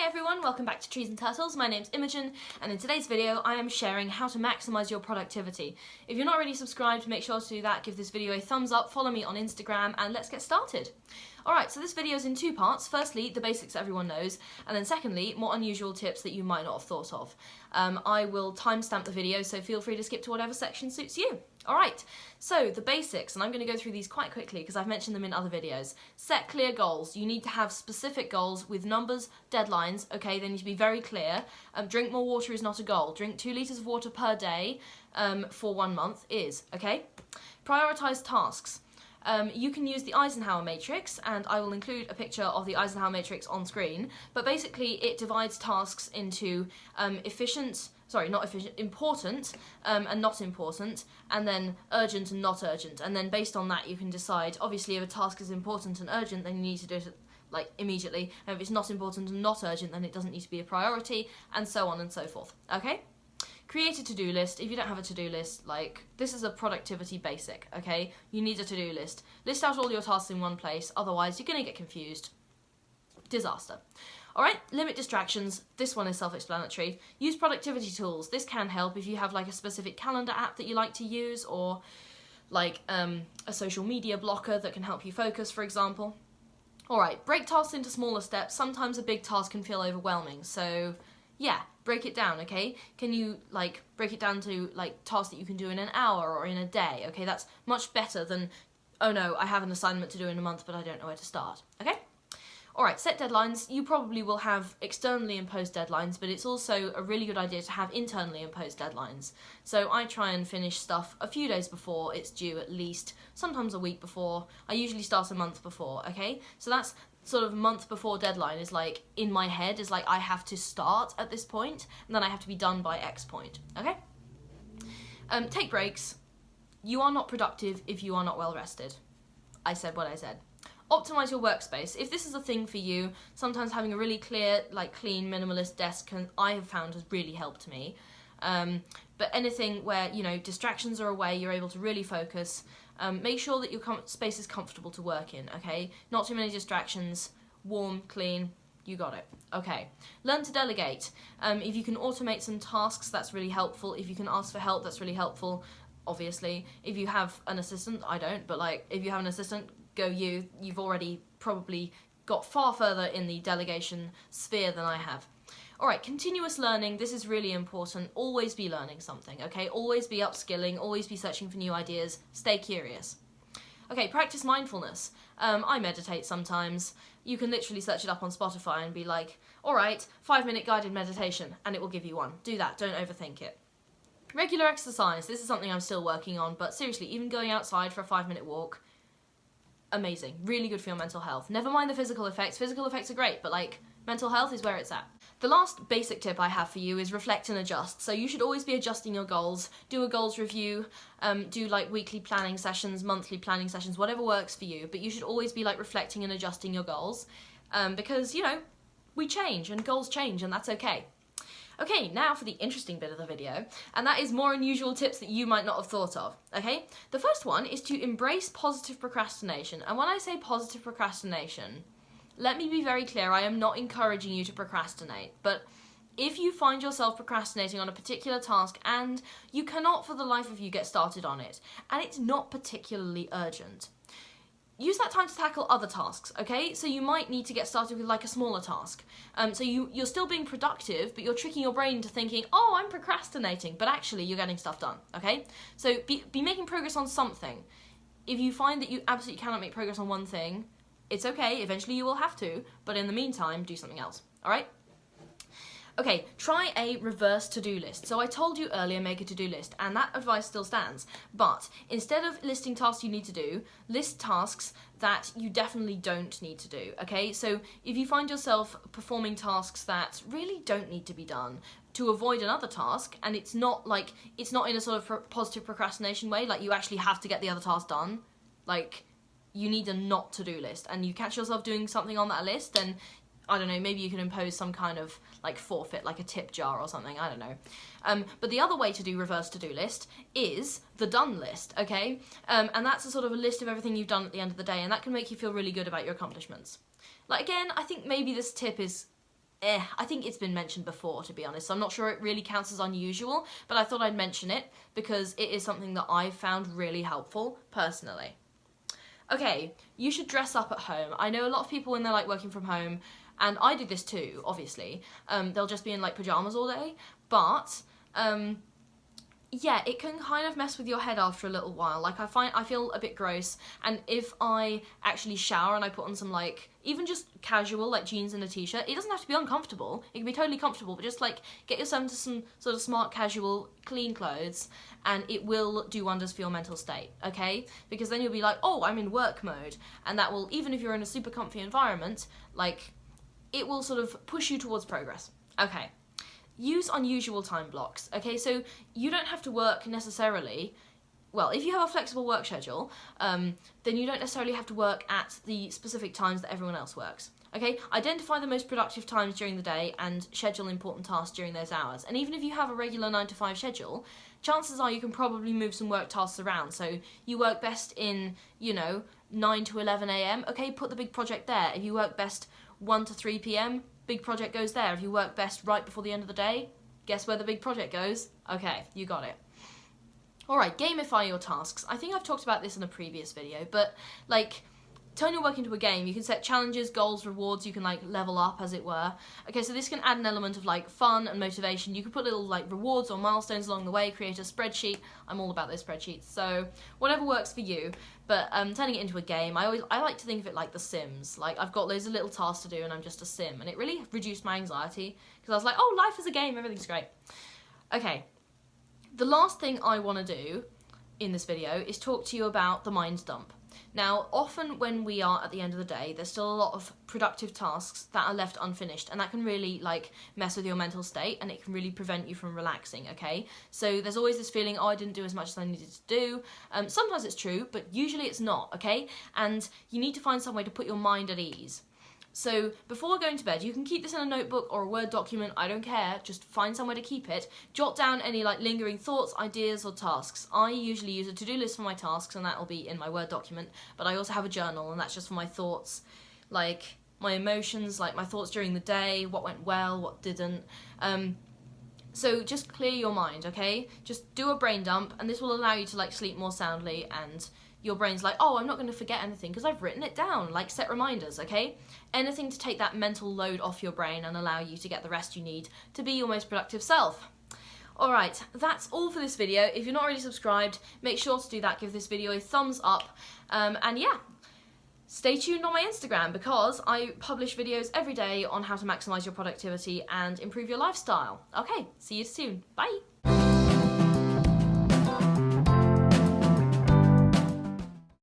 Hi everyone, welcome back to Trees and Turtles. My name's Imogen, and in today's video I am sharing how to maximise your productivity. If you're not already subscribed, make sure to do that, give this video a thumbs up, follow me on Instagram, and let's get started. Alright, so this video is in two parts. Firstly, the basics everyone knows, and then secondly, more unusual tips that you might not have thought of. I will timestamp the video, so feel free to skip to whatever section suits you. Alright, so the basics, and I'm going to go through these quite quickly because I've mentioned them in other videos. Set clear goals. You need to have specific goals with numbers, deadlines, okay, they need to be very clear. Drink more water is not a goal. Drink 2 litres of water per day for 1 month is, okay? Prioritise tasks. You can use the Eisenhower matrix, and I will include a picture of the Eisenhower matrix on screen, but basically it divides tasks into important and not important, and then urgent and not urgent, and then based on that you can decide, obviously if a task is important and urgent then you need to do it like immediately, and if it's not important and not urgent then it doesn't need to be a priority, and so on and so forth, okay? Create a to-do list. If you don't have a to-do list, like, this is a productivity basic, okay? You need a to-do list. List out all your tasks in one place, otherwise you're gonna get confused. Disaster. Alright, limit distractions. This one is self-explanatory. Use productivity tools. This can help if you have like a specific calendar app that you like to use, or like a social media blocker that can help you focus, for example. Alright, break tasks into smaller steps. Sometimes a big task can feel overwhelming, so yeah, break it down, okay? Can you like break it down to like tasks that you can do in an hour or in a day, okay? That's much better than, oh no, I have an assignment to do in a month but I don't know where to start, okay? Alright, set deadlines. You probably will have externally imposed deadlines, but it's also a really good idea to have internally imposed deadlines. So I try and finish stuff a few days before it's due, at least, sometimes a week before. I usually start a month before, okay? So that's sort of month before deadline is like, in my head, is like I have to start at this point, and then I have to be done by X point, okay? Take breaks. You are not productive if you are not well rested. I said what I said. Optimize your workspace. If this is a thing for you, sometimes having a really clear, like clean, minimalist desk I have found has really helped me. But anything where, you know, distractions are away, you're able to really focus. Make sure that your space is comfortable to work in, okay? Not too many distractions, warm, clean, you got it. Okay, learn to delegate. If you can automate some tasks, that's really helpful. If you can ask for help, that's really helpful, obviously. If you have an assistant, I don't, but like, if you have an assistant, go you. You've already probably got far further in the delegation sphere than I have. Alright, continuous learning, this is really important. Always be learning something, okay? Always be upskilling, always be searching for new ideas, stay curious. Okay, practice mindfulness. I meditate sometimes. You can literally search it up on Spotify and be like, alright, 5-minute guided meditation, and it will give you one. Do that, don't overthink it. Regular exercise, this is something I'm still working on, but seriously, even going outside for a 5-minute walk, amazing, really good for your mental health. Never mind the physical effects are great, but like, mental health is where it's at. The last basic tip I have for you is reflect and adjust. So you should always be adjusting your goals, do a goals review, do like weekly planning sessions, monthly planning sessions, whatever works for you, but you should always be like reflecting and adjusting your goals, because, you know, we change and goals change and that's okay. Okay, now for the interesting bit of the video, and that is more unusual tips that you might not have thought of, okay? The first one is to embrace positive procrastination, and when I say positive procrastination, let me be very clear, I am not encouraging you to procrastinate, but if you find yourself procrastinating on a particular task and you cannot for the life of you get started on it, and it's not particularly urgent, use that time to tackle other tasks, okay? So you might need to get started with like a smaller task. So you're still being productive, but you're tricking your brain into thinking, oh, I'm procrastinating, but actually you're getting stuff done, okay? So be making progress on something. If you find that you absolutely cannot make progress on one thing, it's okay, eventually you will have to, but in the meantime, do something else, alright? Okay, try a reverse to-do list. So I told you earlier, make a to-do list, and that advice still stands. But instead of listing tasks you need to do, list tasks that you definitely don't need to do, okay? So if you find yourself performing tasks that really don't need to be done to avoid another task, and it's not in a sort of positive procrastination way, like you actually have to get the other task done, like you need a not to-do list, and you catch yourself doing something on that list, then I don't know, maybe you can impose some kind of like forfeit, like a tip jar or something, I don't know. But the other way to do reverse to-do list is the done list, okay? And that's a sort of a list of everything you've done at the end of the day, and that can make you feel really good about your accomplishments. Like, again, I think maybe this tip is I think it's been mentioned before, to be honest, so I'm not sure it really counts as unusual, but I thought I'd mention it because it is something that I've found really helpful, personally. Okay, you should dress up at home. I know a lot of people when they're like working from home, and I do this too, obviously, they'll just be in like pyjamas all day, but yeah, it can kind of mess with your head after a little while. Like, I feel a bit gross, and if I actually shower and I put on some, like, even just casual, like, jeans and a t-shirt, it doesn't have to be uncomfortable. It can be totally comfortable, but just, like, get yourself into some sort of smart, casual, clean clothes, and it will do wonders for your mental state, okay? Because then you'll be like, oh, I'm in work mode, and that will, even if you're in a super comfy environment, like, it will sort of push you towards progress. Okay. Use unusual time blocks, okay? So you don't have to work necessarily, well, if you have a flexible work schedule, then you don't necessarily have to work at the specific times that everyone else works, okay? Identify the most productive times during the day and schedule important tasks during those hours. And even if you have a regular 9 to 5 schedule, chances are you can probably move some work tasks around. So you work best in, 9 to 11 a.m, okay, put the big project there. If you work best 1 to 3 p.m, big project goes there. If you work best right before the end of the day, guess where the big project goes? Okay, you got it. Alright, gamify your tasks. I think I've talked about this in a previous video, but, like, turn your work into a game. You can set challenges, goals, rewards, you can, like, level up, as it were. Okay, so this can add an element of, like, fun and motivation. You can put little, like, rewards or milestones along the way, create a spreadsheet. I'm all about those spreadsheets, so whatever works for you. But turning it into a game, I like to think of it like The Sims. Like, I've got loads of little tasks to do and I'm just a sim, and it really reduced my anxiety, because I was like, oh, life is a game, everything's great. Okay, the last thing I want to do in this video is talk to you about the mind dump. Now, often when we are at the end of the day, there's still a lot of productive tasks that are left unfinished, and that can really, like, mess with your mental state, and it can really prevent you from relaxing, okay? So there's always this feeling, oh, I didn't do as much as I needed to do. Sometimes it's true, but usually it's not, okay? And you need to find some way to put your mind at ease. So before going to bed, you can keep this in a notebook or a Word document, I don't care, just find somewhere to keep it. Jot down any, like, lingering thoughts, ideas or tasks. I usually use a to-do list for my tasks, and that will be in my Word document, but I also have a journal, and that's just for my thoughts, like my emotions, like my thoughts during the day, what went well, what didn't. So just clear your mind, okay? Just do a brain dump, and this will allow you to, like, sleep more soundly, and your brain's like, oh, I'm not going to forget anything because I've written it down. Like, set reminders, okay? Anything to take that mental load off your brain and allow you to get the rest you need to be your most productive self. Alright, that's all for this video. If you're not already subscribed, make sure to do that. Give this video a thumbs up. And yeah, stay tuned on my Instagram because I publish videos every day on how to maximise your productivity and improve your lifestyle. Okay, see you soon. Bye!